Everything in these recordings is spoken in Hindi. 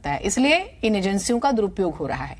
लगता है, इसलिए इन एजेंसियों का दुरुपयोग हो रहा है।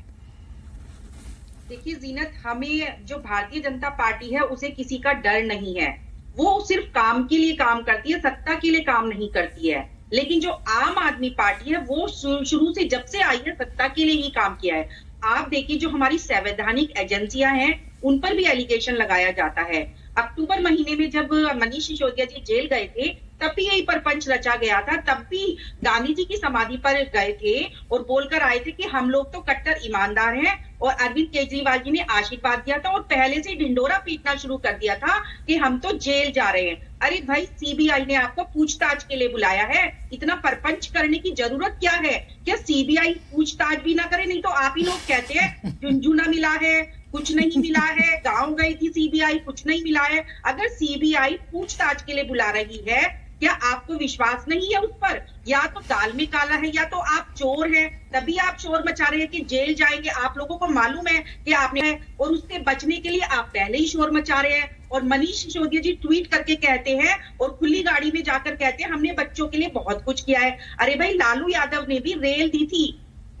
देखिए जीनत, हमें जो भारतीय जनता पार्टी है उसे किसी का डर नहीं है। वो सिर्फ काम के लिए काम करती है, सत्ता के लिए काम नहीं करती है। लेकिन जो आम आदमी पार्टी है वो शुरू से, जब से आई है, सत्ता के लिए ही काम किया है। आप देखिए, जो हमारी संवैधानिक एजेंसियां हैं उन पर भी एलिगेशन लगाया जाता है। अक्टूबर महीने में जब मनीष सिसोदिया जी जेल गए थे तब भी यही परपंच रचा गया था। तब भी गांधी जी की समाधि पर गए थे और बोलकर आए थे कि हम लोग तो कट्टर ईमानदार हैं, और अरविंद केजरीवाल जी ने आशीर्वाद दिया था और पहले से ढिंडोरा पीटना शुरू कर दिया था कि हम तो जेल जा रहे हैं। अरे भाई, सीबीआई ने आपको पूछताछ के लिए बुलाया है, इतना परपंच करने की जरूरत क्या है? क्या सीबीआई पूछताछ भी ना करे? नहीं तो आप ही लोग कहते हैं झुनझुना मिला है, कुछ नहीं मिला है, गांव गई थी सीबीआई, कुछ नहीं मिला है। अगर सीबीआई पूछताछ के लिए बुला रही है, क्या आपको विश्वास नहीं है उस पर? या तो दाल में काला है, या तो आप चोर हैं, तभी आप शोर मचा रहे हैं कि जेल जाएंगे। आप लोगों को मालूम है कि आपने, और उससे बचने के लिए आप पहले ही शोर मचा रहे हैं। और मनीष सिसोदिया जी ट्वीट करके कहते हैं और खुली गाड़ी में जाकर कहते हैं हमने बच्चों के लिए बहुत कुछ किया है। अरे भाई, लालू यादव ने भी रेल दी थी,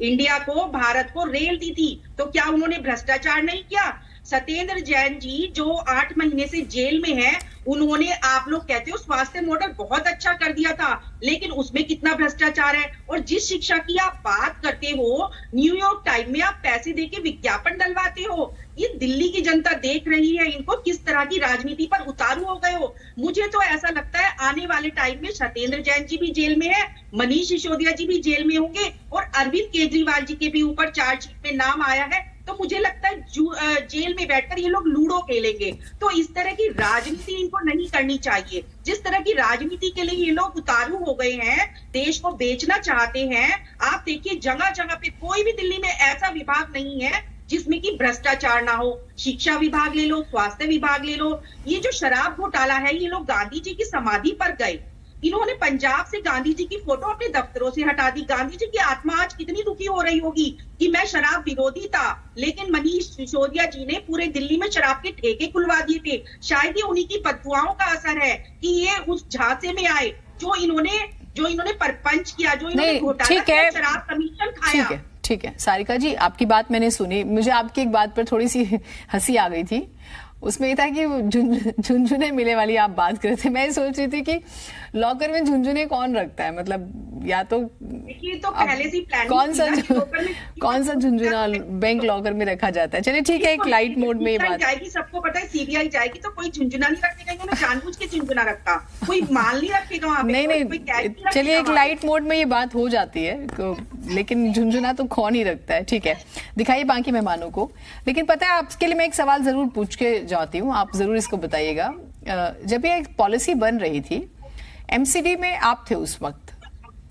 इंडिया को, भारत को रेल दी थी, तो क्या उन्होंने भ्रष्टाचार नहीं किया? सत्येंद्र जैन जी जो 8 महीने से जेल में है, उन्होंने, आप लोग कहते हो स्वास्थ्य मॉडल बहुत अच्छा कर दिया था, लेकिन उसमें कितना भ्रष्टाचार है। और जिस शिक्षा की आप बात करते हो, न्यूयॉर्क टाइम में आप पैसे देके विज्ञापन डलवाते हो। ये दिल्ली की जनता देख रही है इनको किस तरह की राजनीति पर उतारू हो गए हो। मुझे तो ऐसा लगता है आने वाले टाइम में सत्येंद्र जैन जी भी जेल में है, मनीष सिसोदिया जी भी जेल में होंगे, और अरविंद केजरीवाल जी के भी ऊपर चार्जशीट में नाम आया है। तो मुझे लगता है जेल में बैठकर ये लोग लूडो खेलेंगे। तो इस तरह की राजनीति इनको नहीं करनी चाहिए। जिस तरह की राजनीति के लिए ये लोग उतारू हो गए हैं, देश को बेचना चाहते हैं। आप देखिए, जगह जगह पे, कोई भी दिल्ली में ऐसा विभाग नहीं है जिसमें कि भ्रष्टाचार ना हो। शिक्षा विभाग ले लो, स्वास्थ्य विभाग ले लो। ये जो शराब घोटाला है, ये लोग गांधी जी की समाधि पर गए, इन्होंने पंजाब से गांधी जी की फोटो अपने दफ्तरों से हटा दी। गांधी जी की आत्मा आज कितनी दुखी हो रही होगी कि मैं शराब विरोधी था, लेकिन मनीष सिसोदिया जी ने पूरे दिल्ली में शराब के ठेके खुलवा दिए थे। शायद ये उन्हीं की बददुआओं का असर है कि ये उस झांसे में आए जो इन्होंने परपंच किया, जो इन्होंने घोटाला किया, शराब कमीशन खाया। ठीक है सारिका जी, आपकी बात मैंने सुनी। मुझे आपकी एक बात पर थोड़ी सी हंसी आ गई थी। उसमें ये था कि झुनझुने मिले वाली आप बात कर रहे थे। मैं सोच रही थी कि लॉकर में झुनझुने कौन रखता है, मतलब या तो तो पहले से कौन सा झुनझुना बैंक लॉकर में रखा जाता है। चलिए ठीक है, एक लाइट मोड में ये बात जाएगी, सबको पता है सीबीआई जाएगी तो कोई झुनझुना नहीं रखेगा, इन्होंने जानबूझ के झुनझुना रखा, कोई माल नहीं रखेगा वहां पे। नहीं, चलिए एक लाइट मोड में ये बात हो जाती है, लेकिन झुनझुना तो कौन ही रखता है। ठीक है, दिखाइए बाकी मेहमानों को। लेकिन पता है, आपके लिए मैं एक सवाल जरूर पूछ के जाती हूँ, आप जरूर इसको बताइएगा। जब ये एक पॉलिसी बन रही थी, एमसीडी में आप थे उस वक्त,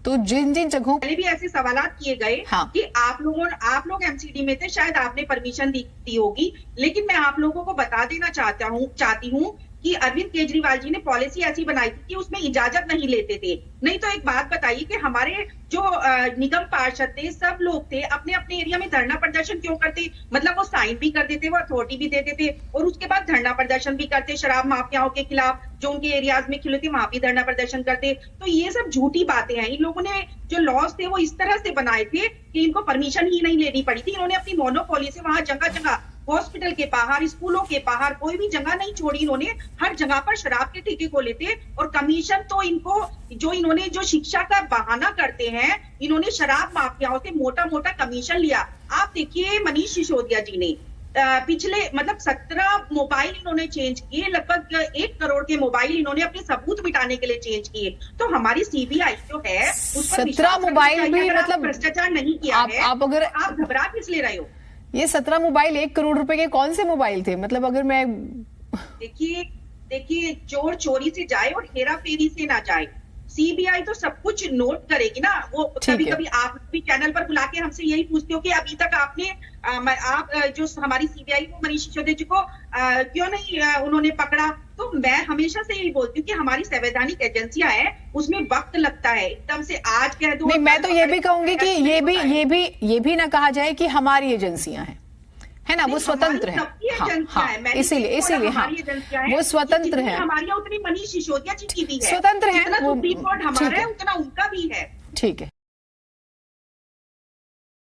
तो जिन जिन जगहों पहले भी ऐसे सवालात किए गए कि आप लोग एमसीडी में थे, शायद आपने परमिशन दी होगी, लेकिन मैं आप लोगों को बता देना चाहती हूँ कि अरविंद केजरीवाल जी ने पॉलिसी ऐसी बनाई थी कि उसमें इजाजत नहीं लेते थे। नहीं तो एक बात बताइए कि हमारे जो निगम पार्षद थे, सब लोग थे, अपने अपने एरिया में धरना प्रदर्शन क्यों करते? मतलब वो साइन भी कर देते, वो अथॉरिटी भी दे देते, और उसके बाद धरना प्रदर्शन भी करते, शराब माफियाओं के खिलाफ जो उनके एरियाज में खिले थे वहां भी धरना प्रदर्शन करते। तो ये सब झूठी बातें हैं। इन लोगों ने जो लॉज थे वो इस तरह से बनाए थे कि इनको परमिशन ही नहीं लेनी पड़ी थी। इन्होंने अपनी मोनोपोली से वहां जगह जगह, हॉस्पिटल के बाहर, स्कूलों के बाहर, कोई भी जगह नहीं छोड़ी इन्होंने। हर जगह पर शराब के ठेके खोले थे, और कमीशन तो इन्होंने जो शिक्षा का बहाना करते हैं, इन्होंने शराब माफियाओं से मोटा मोटा कमीशन लिया। आप देखिए, मनीष सिसोदिया जी ने पिछले 17 मोबाइल इन्होंने चेंज किए, लगभग 1 करोड़ के मोबाइल इन्होंने अपने सबूत मिटाने के लिए चेंज किए। तो हमारी सीबीआई जो है उस पर 17 मोबाइल भी, मतलब भ्रष्टाचार नहीं किया है। आप घबरा किस ले रहे हो? ये 17 मोबाइल 1 करोड़ रुपए के कौन से मोबाइल थे? मतलब अगर मैं देखिए, चोर चोरी से जाए और हेरा फेरी से ना जाए। सीबीआई तो सब कुछ नोट करेगी ना। वो कभी आप भी चैनल पर बुला के हमसे यही पूछते हो कि अभी तक आप जो हमारी सीबीआई को, मनीष सिसोदिया जी को क्यों नहीं उन्होंने पकड़ा? तो मैं हमेशा से यही बोलती हूँ कि हमारी संवैधानिक एजेंसियां हैं, उसमें वक्त लगता है। एकदम से आज कह दो। नहीं, मैं तो ये भी कहूंगी कि ये भी ना कहा जाए कि हमारी एजेंसियां हैं, है ना, वो स्वतंत्र है। इसीलिए हाँ, वो स्वतंत्र है। हमारी उतनी मनीष सिसोदिया जी की भी है, स्वतंत्र है, उतना उनका भी है। ठीक है।